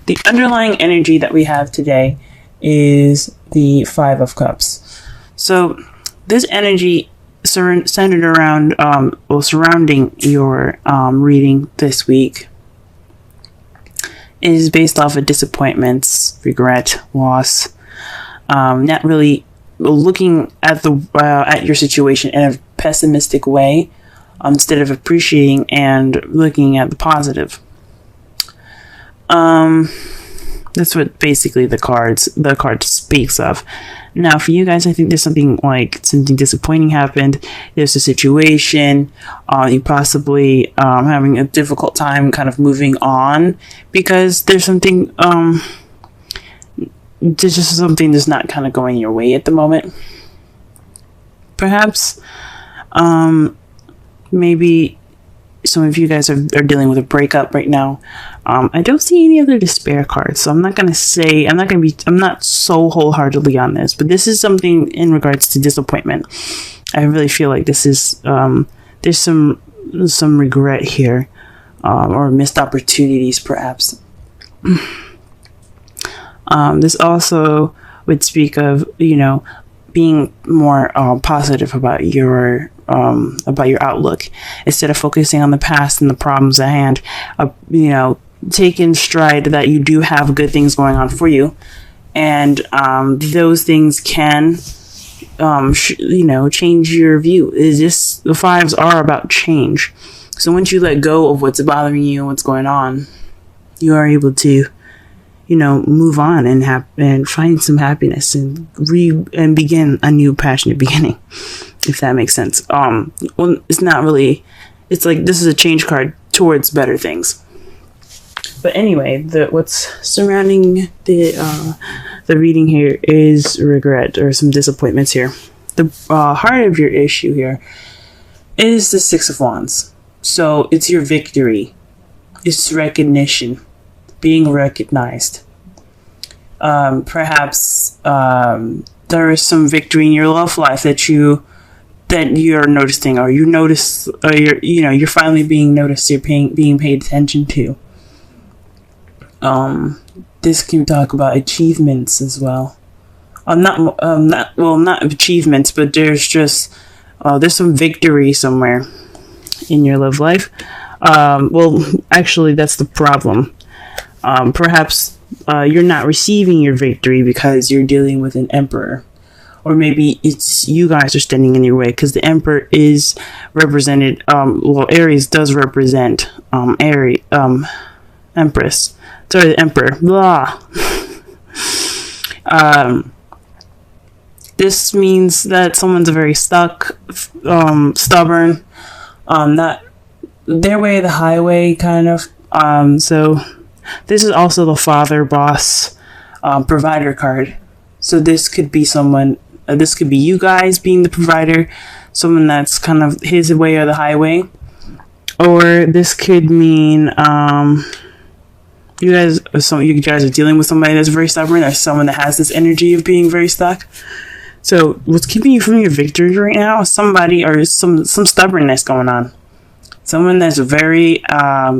the underlying energy that we have today is the Five of Cups. So this energy centered around, surrounding your reading this week is based off of disappointments, regret, loss, not really looking at at your situation in a pessimistic way, instead of appreciating and looking at the positive. That's what basically the card speaks of. Now, for you guys, I think there's something disappointing happened. There's a situation, you possibly having a difficult time kind of moving on because there's something, there's just something that's not kind of going your way at the moment. Perhaps, maybe some of you guys are dealing with a breakup right now. I don't see any other despair cards, so I'm not so wholeheartedly on this, but this is something in regards to disappointment. I really feel like this is, there's some regret here, or missed opportunities perhaps. This also would speak of, being more positive about your outlook instead of focusing on the past and the problems at hand. Take in stride that you do have good things going on for you, and those things can change your view. The fives are about change. So once you let go of what's bothering you and what's going on, you are able to move on and find some happiness and begin a new passionate beginning, if that makes sense. Well, it's not really, it's like this is a change card towards better things. But anyway, what's surrounding the reading here is regret or some disappointments here. The heart of your issue here is the Six of Wands. So it's your victory. It's recognition. Being recognized. Perhaps there is some victory in your love life that you're noticing, or you're finally being noticed. You're being paid attention to. This can talk about achievements as well. Not achievements, but there's just there's some victory somewhere in your love life. Well, actually, that's the problem. Perhaps you're not receiving your victory because you're dealing with an emperor. Or maybe it's you guys are standing in your way, because the emperor is represented, Aries does represent Empress. Sorry, the emperor. Blah. This means that someone's very stuck, stubborn, not their way, the highway, kind of. So this is also the father, boss, provider card. So this could be someone, this could be you guys being the provider, someone that's kind of his way or the highway. Or this could mean you guys are dealing with somebody that's very stubborn, or someone that has this energy of being very stuck. So what's keeping you from your victory right now is somebody or some stubbornness going on. Someone that's very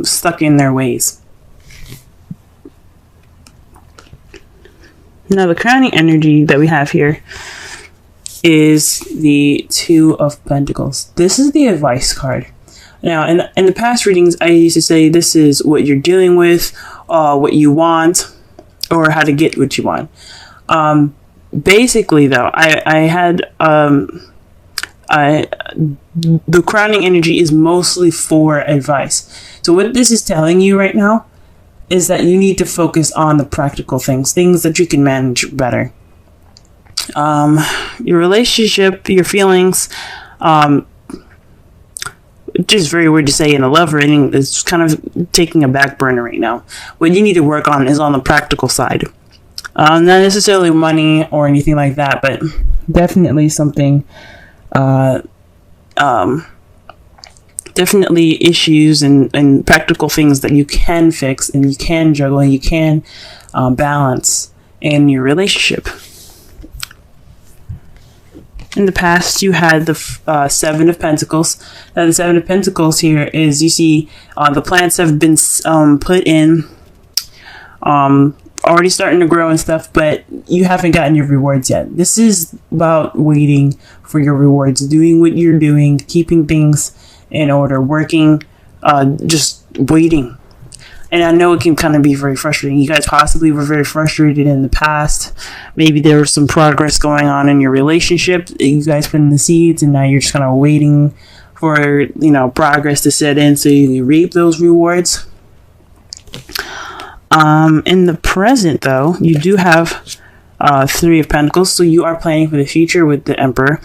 stuck in their ways. Now the crowning energy that we have here is the Two of Pentacles. This is the advice card. Now, in the past readings, I used to say this is what you're dealing with, what you want, or how to get what you want. Basically, though, the crowning energy is mostly for advice. So what this is telling you right now is that you need to focus on the practical things that you can manage better. Your relationship, your feelings, which is very weird to say in a love reading, is kind of taking a back burner right now. What you need to work on is on the practical side. Not necessarily money or anything like that, but definitely something, definitely issues and practical things that you can fix and you can juggle and you can balance in your relationship. In the past, you had the Seven of Pentacles. Now, the Seven of Pentacles here is, you see, the plants have been put in already starting to grow and stuff, but you haven't gotten your rewards yet. This is about waiting for your rewards, doing what you're doing, keeping things in order, working, just waiting. And I know it can kind of be very frustrating. You guys possibly were very frustrated in the past. Maybe there was some progress going on in your relationship. You guys put in the seeds, and now you're just kind of waiting for, you know, progress to set in so you can reap those rewards. In the present, though, you do have Three of Pentacles, so you are planning for the future with the Emperor,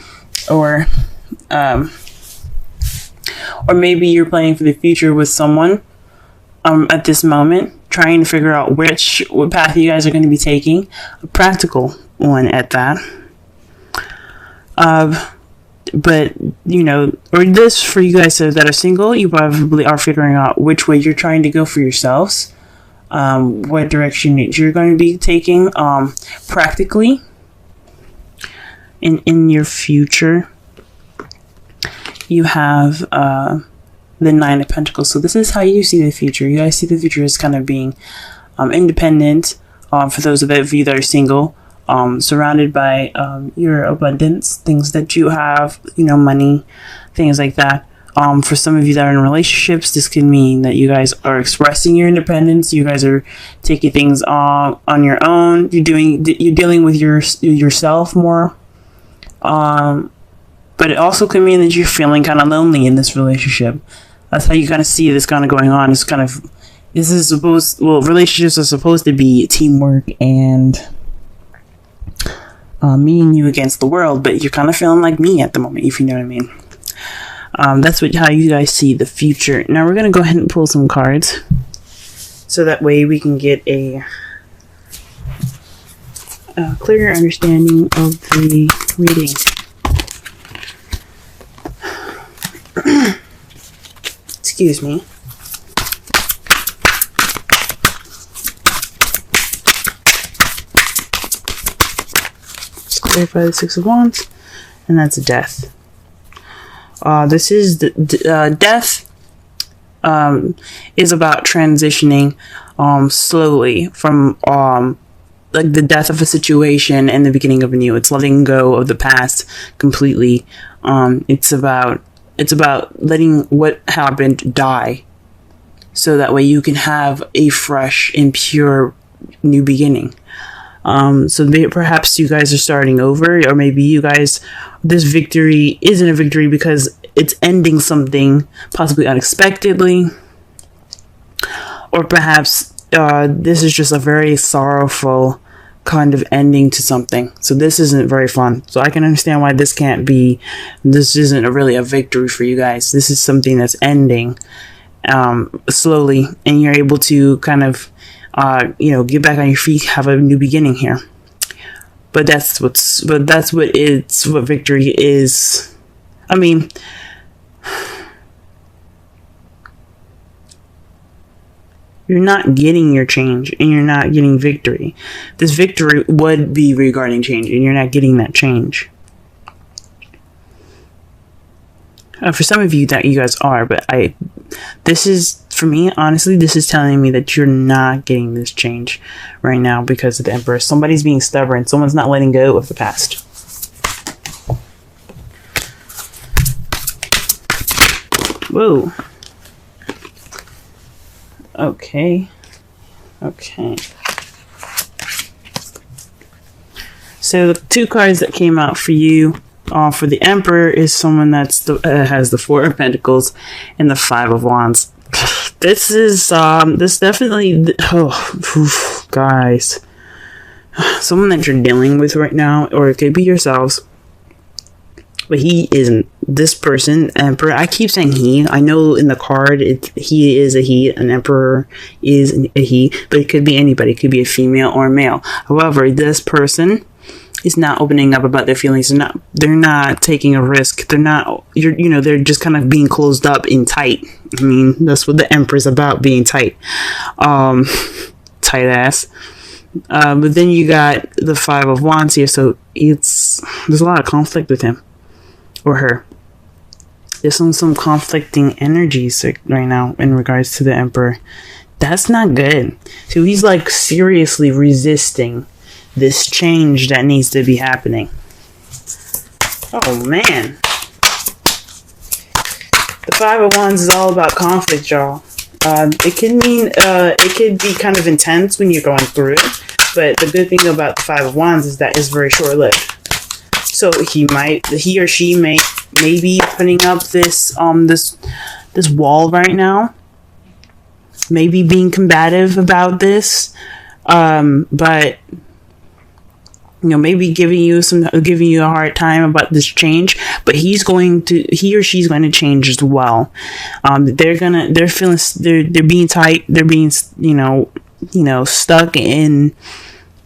or maybe you're planning for the future with someone at this moment, trying to figure out what path you guys are going to be taking, a practical one at that. But, you know, or this for you guys that are single, you probably are figuring out which way you're trying to go for yourselves, what direction you're going to be taking practically in your future. You have the Nine of Pentacles. So this is how you see the future. You guys see the future as kind of being independent, for those of you that are single, surrounded by your abundance, things that you have, you know, money, things like that. For some of you that are in relationships, this can mean that you guys are expressing your independence. You guys are taking things on your own. You're dealing with yourself more. But it also can mean that you're feeling kind of lonely in this relationship. That's how you kind of see this kind of going on. It's kind of, relationships are supposed to be teamwork and me and you against the world, but you're kind of feeling like me at the moment, if you know what I mean. That's how you guys see the future. Now we're going to go ahead and pull some cards, so that way we can get a clearer understanding of the reading. Excuse me. Let's clarify the Six of Wands, and that's a death. This is the death. Is about transitioning slowly from like the death of a situation and the beginning of a new. It's letting go of the past completely. It's about letting what happened die, so that way you can have a fresh and pure new beginning. So perhaps you guys are starting over, or maybe you guys, this victory isn't a victory because it's ending something possibly unexpectedly, or perhaps this is just a very sorrowful kind of ending to something. So this isn't very fun. So I can understand why this isn't really a victory for you guys. This is something that's ending slowly, and you're able to kind of get back on your feet, have a new beginning here. But that's what victory is. I mean, you're not getting your change, and you're not getting victory. This victory would be regarding change, and you're not getting that change. For some of you that you guys are, but this is, for me, honestly, this is telling me that you're not getting this change right now because of the Emperor. Somebody's being stubborn. Someone's not letting go of the past. Whoa. Okay. So the two cards that came out for you, for the Emperor, is someone that's has the Four of Pentacles and the Five of Wands. This is this definitely, guys, someone that you're dealing with right now, or it could be yourselves. But he isn't. This person, Emperor, I keep saying he. I know in the card he is a he. An Emperor is a he, but it could be anybody. It could be a female or a male. However, this person is not opening up about their feelings. They're not taking a risk. They're not. They're just kind of being closed up and tight. I mean, that's what the Emperor's about, being tight. Tight ass. But then you got the Five of Wands here, so there's a lot of conflict with him or her. There's some conflicting energies right now in regards to the Emperor. That's not good. So he's like seriously resisting this change that needs to be happening. Oh man. The Five of Wands is all about conflict, y'all. It can mean, it could be kind of intense when you're going through it, but the good thing about the Five of Wands is that it's very short-lived. So he or she may be putting up this wall right now, maybe being combative about this, but maybe giving you a hard time about this change, but he or she's going to change as well. They're being tight, they're being, stuck in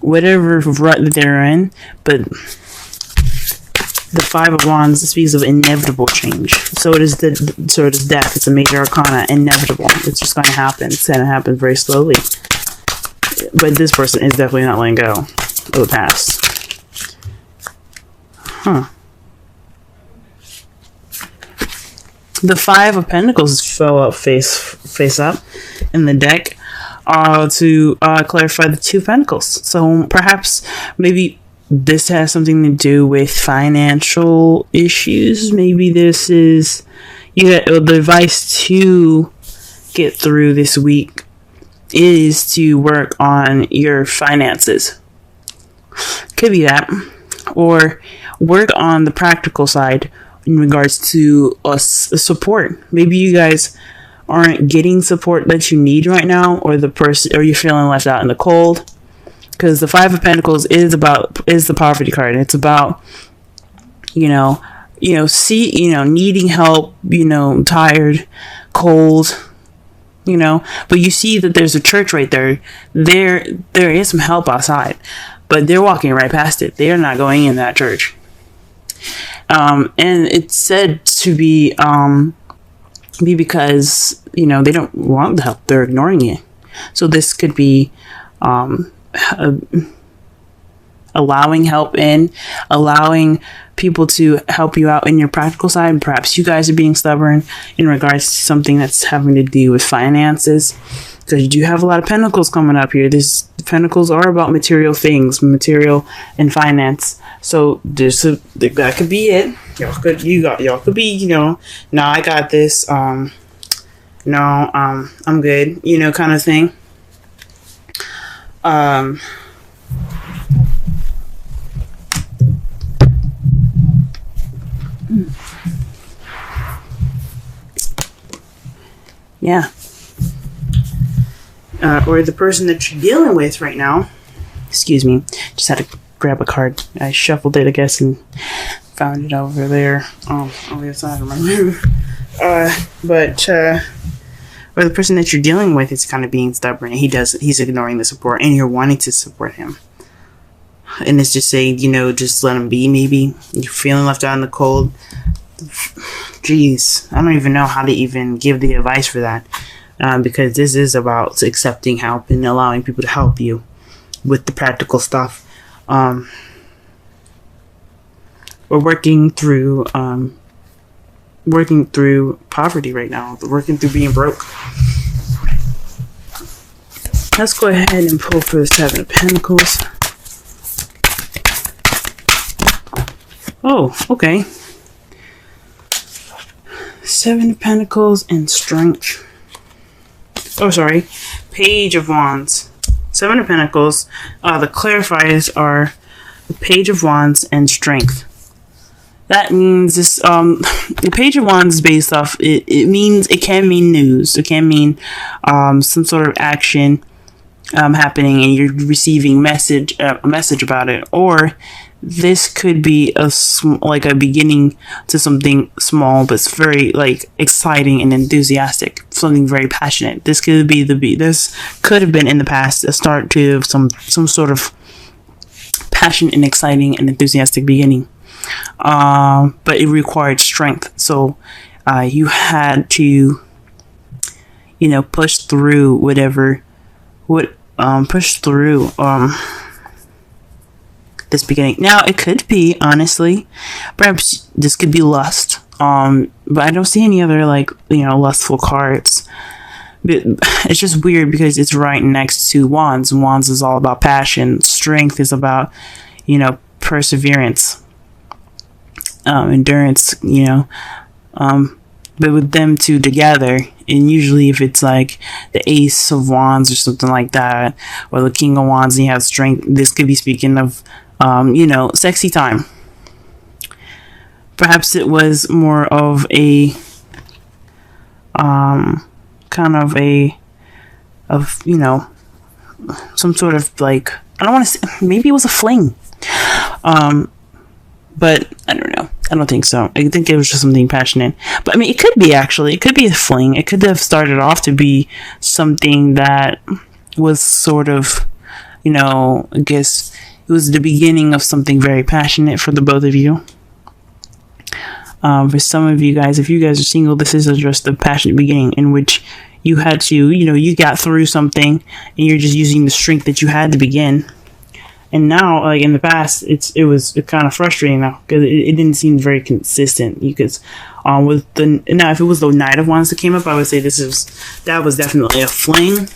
whatever rut that they're in, but the Five of Wands speaks of inevitable change. So does death. It's a major arcana, inevitable. It's just going to happen. It's going to happen very slowly. But this person is definitely not letting go of the past. The Five of Pentacles fell up face up in the deck to clarify the Two of Pentacles. So perhaps maybe this has something to do with financial issues. Maybe this is the advice to get through this week is to work on your finances. Could be that. Or work on the practical side in regards to support. Maybe you guys aren't getting support that you need right now, or you're feeling left out in the cold. Because the Five of Pentacles is the poverty card. It's about needing help, tired, cold, but you see that there's a church right there. There is some help outside, but they're walking right past it. They are not going in that church. And it's said to be because, they don't want the help. They're ignoring it. So this could be, allowing help in, allowing people to help you out in your practical side. Perhaps you guys are being stubborn in regards to something that's having to do with finances, because you do have a lot of pentacles coming up here. These pentacles are about material things, material and finance. So that could be it. Y'all could be, no, I got this. I'm good, kind of thing. Yeah. Or the person that you're dealing with right now. Excuse me. Just had to grab a card. I shuffled it, I guess, and found it over there. On the other side of my room. Or the person that you're dealing with is kind of being stubborn, and he's ignoring the support, and you're wanting to support him. And it's just saying, just let him be, maybe. You're feeling left out in the cold. Jeez, I don't even know how to even give the advice for that. Because this is about accepting help and allowing people to help you with the practical stuff. We're working through poverty right now. We're working through being broke. Let's go ahead and pull for the Seven of Pentacles. Oh, okay. Seven of Pentacles and Strength. Oh, sorry. Page of Wands. Seven of Pentacles. The clarifiers are the Page of Wands and Strength. That means this. The Page of Wands is based off. It can mean news. It can mean some sort of action happening, and you're receiving a message about it. Or this could be a beginning to something small, but it's very exciting and enthusiastic. Something very passionate. This could have been in the past a start to some sort of passion and exciting and enthusiastic beginning. But it required strength. So you had to, push through this beginning. Now it could be, honestly, perhaps this could be lust. But I don't see any other lustful cards. it's just weird because it's right next to Wands. Wands is all about passion. Strength is about, perseverance, endurance, but with them two together, and usually if it's like the Ace of Wands or something like that, or the King of Wands, and you have strength, this could be speaking of, sexy time. Perhaps it was more of a, some sort of like, I don't want to say, maybe it was a fling. But I don't know. I don't think so. I think it was just something passionate. But I mean, it could be actually. It could be a fling. It could have started off to be something that was sort of, I guess it was the beginning of something very passionate for the both of you. For some of you guys, if you guys are single, this is just a passionate beginning in which you had to, you got through something and you're just using the strength that you had to begin. And now, like in the past, it was kind of frustrating now because it didn't seem very consistent. Because now if it was the Knight of Wands that came up, I would say that was definitely a fling.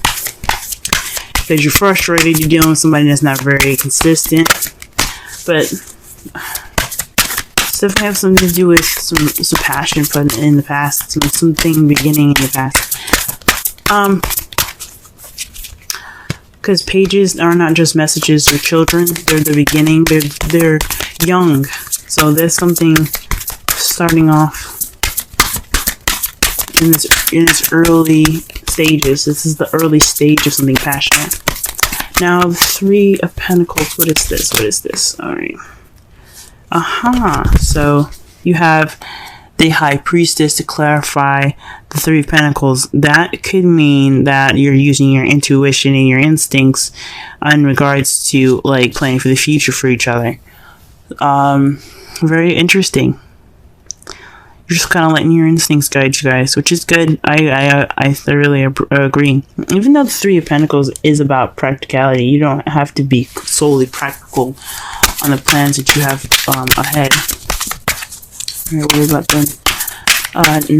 Because you're frustrated, you're dealing with somebody that's not very consistent. But stuff have something to do with some passion put in the past, something beginning in the past. Because pages are not just messages or children, they're the beginning, they're young. So there's something starting off in its early stages. This is the early stage of something passionate. Now, the Three of Pentacles, what is this? Alright. So you have the High Priestess to clarify the Three of Pentacles. That could mean that you're using your intuition and your instincts in regards to like planning for the future for each other. Very interesting. You're just kind of letting your instincts guide you guys, which is good. I thoroughly agree. Even though the Three of Pentacles is about practicality, you don't have to be solely practical on the plans that you have ahead. Alright, what about the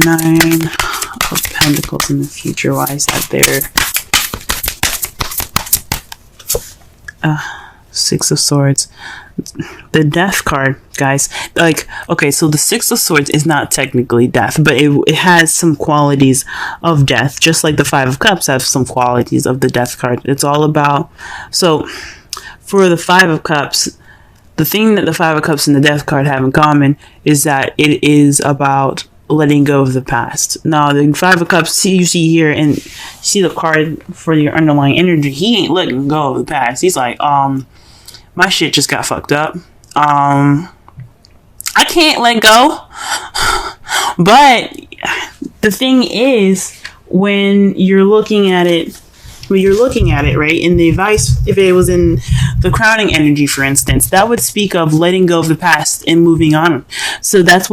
Nine of Pentacles in the future? Why is that there? Six of Swords. The Death card, guys. Like, okay, so the Six of Swords is not technically death, but it has some qualities of death, just like the Five of Cups have some qualities of the Death card. It's all about, so for the Five of Cups, the thing that the Five of Cups and the Death card have in common is that it is about letting go of the past. Now, the Five of Cups, you see here, and see the card for your underlying energy, he ain't letting go of the past. He's like, my shit just got fucked up. I can't let go. But the thing is, when you're looking at it, right, in the advice, if it was in the crowning energy, for instance, that would speak of letting go of the past and moving on. So that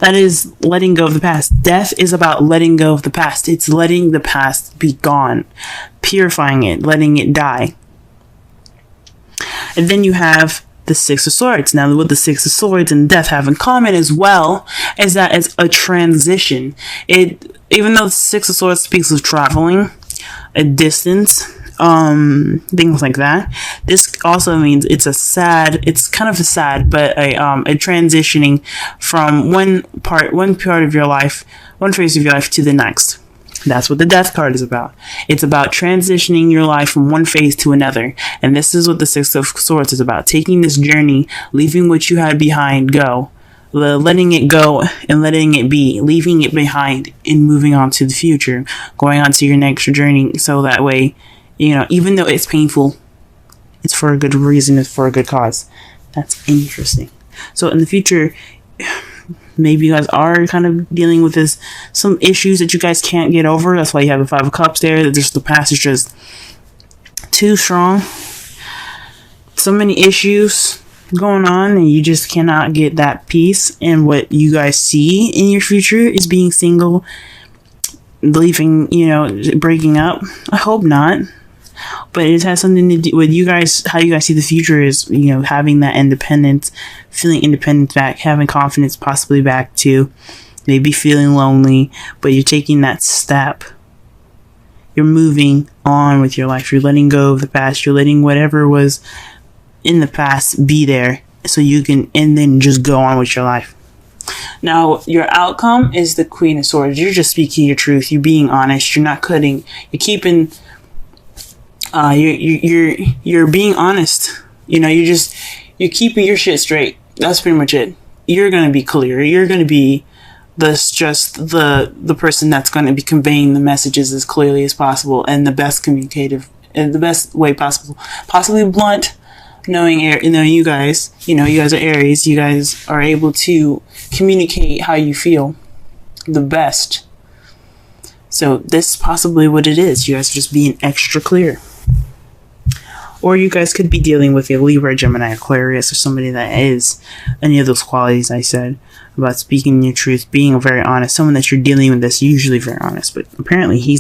is letting go of the past. Death is about letting go of the past. It's letting the past be gone, purifying it, letting it die. And then you have the Six of Swords. Now, what the Six of Swords and Death have in common as well is that it's a transition. Even though the Six of Swords speaks of traveling, a distance, things like that, this also means it's kind of a sad, but a transitioning from one part of your life, one phase of your life to the next. That's what the Death card is about. It's about transitioning your life from one phase to another. And this is what the Six of Swords is about. Taking this journey, leaving what you had behind go, letting it go and letting it be, leaving it behind and moving on to the future, going on to your next journey. So that way, even though it's painful, it's for a good reason, it's for a good cause. That's interesting. So in the future, maybe you guys are kind of dealing with some issues that you guys can't get over. That's why you have the Five of Cups there. That just the past is just too strong. So many issues going on, and you just cannot get that peace. And what you guys see in your future is being single, leaving, breaking up. I hope not. But it has something to do with you guys, how you guys see the future is, having that independence, feeling independent back, having confidence possibly back too, maybe feeling lonely, but you're taking that step You're moving on with your life. You're letting go of the past. You're letting whatever was in the past be there so you can, and then just go on with your life. Now, your outcome is the Queen of Swords. You're just speaking your truth. You're being honest. You're not cutting. You're keeping. You're being honest. You know, you're keeping your shit straight. That's pretty much it. You're gonna be clear. You're gonna be the person that's going to be conveying the messages as clearly as possible and the best communicative in the best way possible. Possibly blunt. Knowing you guys, you guys are Aries. You guys are able to communicate how you feel the best. So this is possibly what it is. You guys are just being extra clear. Or you guys could be dealing with a Libra, Gemini, Aquarius, or somebody that is any of those qualities I said about speaking your truth, being very honest. Someone that you're dealing with that's usually very honest, but apparently he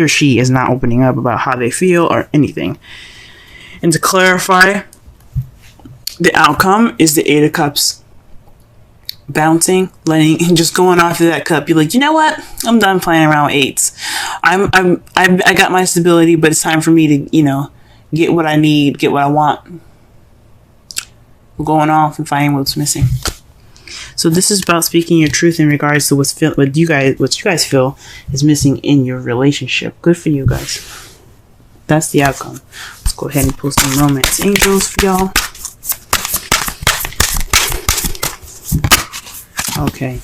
or she is not opening up about how they feel or anything. And to clarify, the outcome is the 8 of Cups. Bouncing, and just going off of that cup. You're like, you know what? I'm done playing around with 8s. I got my stability, but it's time for me to, get what I need, get what I want. We're going off and finding what's missing. So this is about speaking your truth in regards to what you guys feel is missing in your relationship. Good for you guys. That's the outcome. Let's go ahead and pull some romance angels for y'all. Okay.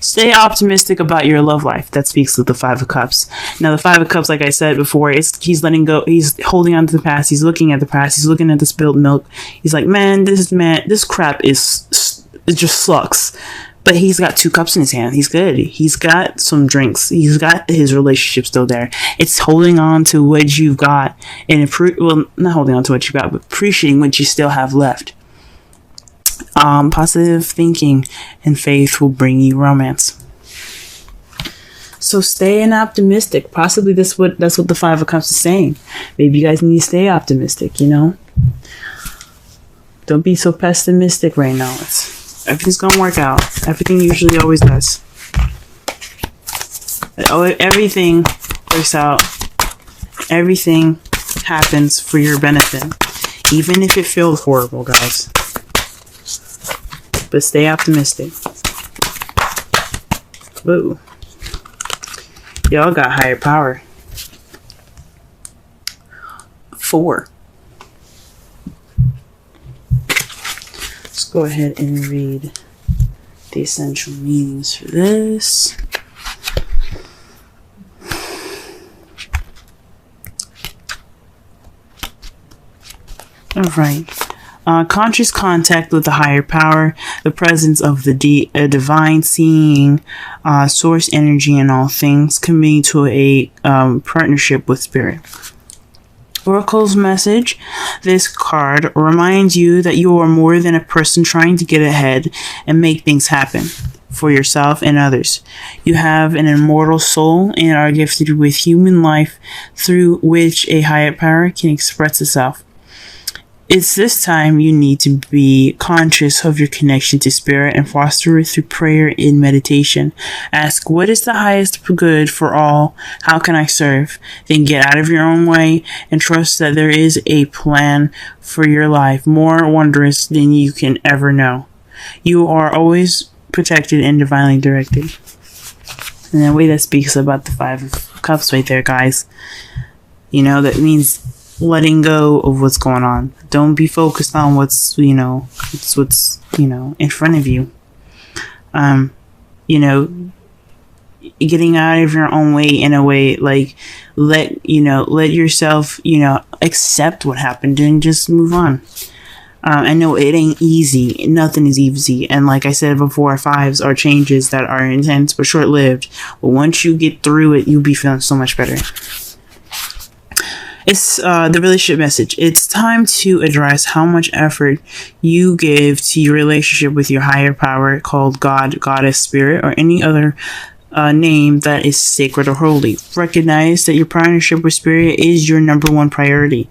Stay optimistic about your love life. That speaks to the 5 of Cups. Now, the 5 of Cups, like I said before, he's letting go. He's holding on to the past. He's looking at the past. He's looking at the spilled milk. He's like, this crap it just sucks. But he's got 2 cups in his hand. He's good. He's got some drinks. He's got his relationship still there. It's holding on to what you've got and not holding on to what you got, but appreciating what you still have left. Positive thinking and faith will bring you romance. So staying optimistic. Possibly that's what the 5 of Cups is saying. Maybe you guys need to stay optimistic, Don't be so pessimistic right now. Everything's gonna work out. Everything usually always does. Everything works out. Everything happens for your benefit. Even if it feels horrible, guys. But stay optimistic. Whoa. Y'all got higher power. 4. Let's go ahead and read the essential meanings for this. Alright. Conscious contact with the higher power, the presence of the divine seeing, source energy in all things, committing to a partnership with spirit. Oracle's message. This card reminds you that you are more than a person trying to get ahead and make things happen for yourself and others. You have an immortal soul and are gifted with human life through which a higher power can express itself. It's this time you need to be conscious of your connection to spirit and foster it through prayer and meditation. Ask, what is the highest good for all? How can I serve? Then get out of your own way and trust that there is a plan for your life more wondrous than you can ever know. You are always protected and divinely directed. And the way that speaks about the 5 of Cups right there, guys. That means letting go of what's going on. Don't be focused on what's in front of you. Getting out of your own way in a way, like let yourself, accept what happened and just move on. I know it ain't easy. Nothing is easy. And like I said before, 5s are changes that are intense but short-lived. But once you get through it, you'll be feeling so much better. It's the relationship message. It's time to address how much effort you give to your relationship with your higher power, called God, Goddess, Spirit, or any other name that is sacred or holy. Recognize that your partnership with Spirit is your number 1 priority.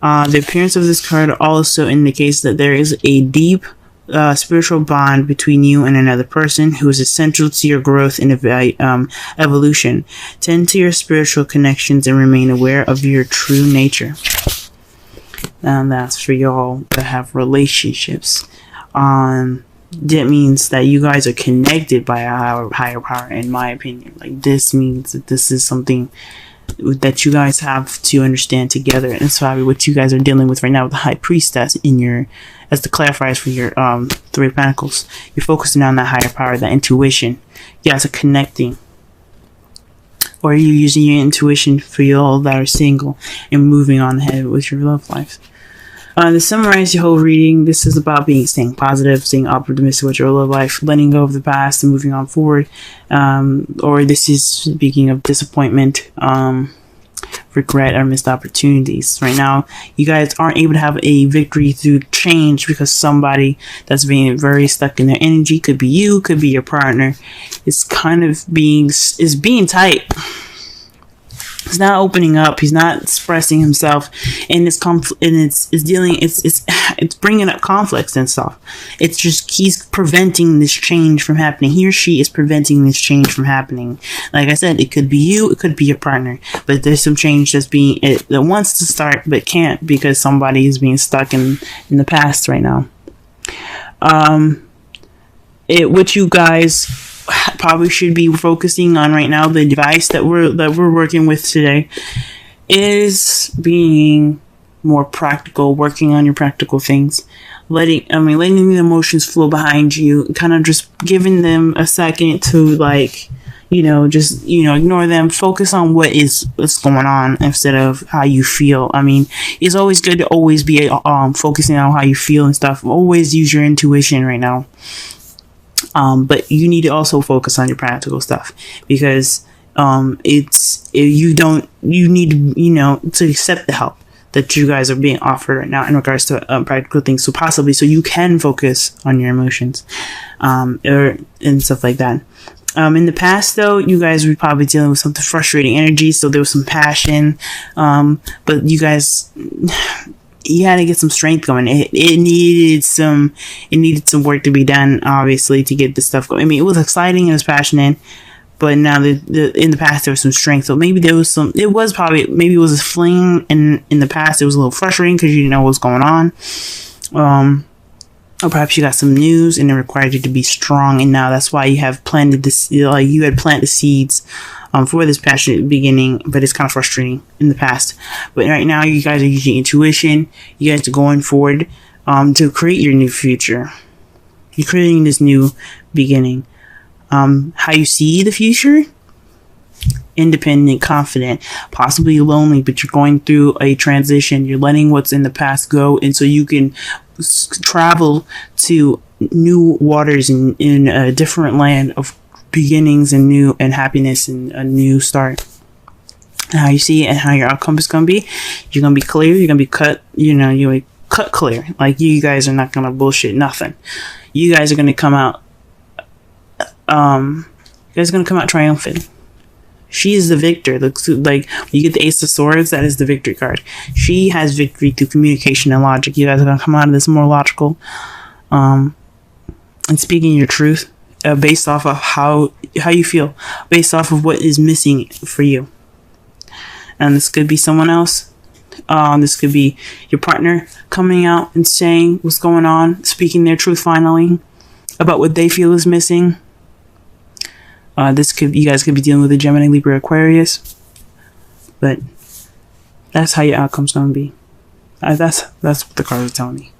The appearance of this card also indicates that there is a deep spiritual bond between you and another person who is essential to your growth and evolution. Tend to your spiritual connections and remain aware of your true nature. And that's for y'all that have relationships. That means that you guys are connected by a higher power, in my opinion. Like, this means that this is something that you guys have to understand together, and it's probably what you guys are dealing with right now with the High Priestess in your, as the clarifiers for your Three of Pentacles. You're focusing on that higher power, that intuition. You guys are connecting, or you're using your intuition for you all that are single and moving on ahead with your love life. To summarize your whole reading, this is about staying positive, staying optimistic with your love life, letting go of the past and moving on forward. Or this is speaking of disappointment, regret, or missed opportunities. Right now, you guys aren't able to have a victory through change because somebody that's being very stuck in their energy, could be you, could be your partner, is kind of being tight. He's not opening up. He's not expressing himself, and it's bringing up conflicts and stuff. It's just he's preventing this change from happening. He or she is preventing this change from happening. Like I said, it could be you, it could be your partner, but there's some change that wants to start but can't because somebody is being stuck in the past right now. What you guys probably should be focusing on right now, the device that we're working with today, is being more practical, working on your practical things, letting the emotions flow behind you, kind of just giving them a second to ignore them, focus on what's going on instead of how you feel. It's always good to always be focusing on how you feel and stuff. Always use your intuition right now. But you need to also focus on your practical stuff, because you need to accept the help that you guys are being offered right now in regards to practical things, so you can focus on your emotions and stuff like that. In the past, though, you guys were probably dealing with something frustrating energy, so there was some passion, but you guys, you had to get some strength going. It needed some work to be done, obviously, to get this stuff going. It was exciting, it was passionate, but now in the past there was some strength. So maybe there was maybe it was a fling, and in the past it was a little frustrating because you didn't know what was going on. Or perhaps you got some news and it required you to be strong, and now that's why you have planted this. You had planted the seeds for this passionate beginning, but it's kind of frustrating in the past. But right now, you guys are using intuition. You guys are going forward to create your new future. You're creating this new beginning. How you see the future? Independent, confident, possibly lonely, but you're going through a transition. You're letting what's in the past go, and so you can travel to new waters in a different land of beginnings and happiness and a new start. And how you see it and how your outcome is going to be, you're going to be clear, you're going to be cut, you're cut clear. Like, you guys are not going to bullshit nothing. You guys are going to come out triumphant. She is the victor. Like, you get the Ace of Swords, that is the victory card. She has victory through communication and logic. You guys are going to come out of this more logical and speaking your truth. Based off of how you feel, based off of what is missing for you. And this could be someone else. This could be your partner coming out and saying what's going on, speaking their truth finally about what they feel is missing. You guys could be dealing with a Gemini, Libra, Aquarius. But that's how your outcome's going to be. That's what the cards are telling me.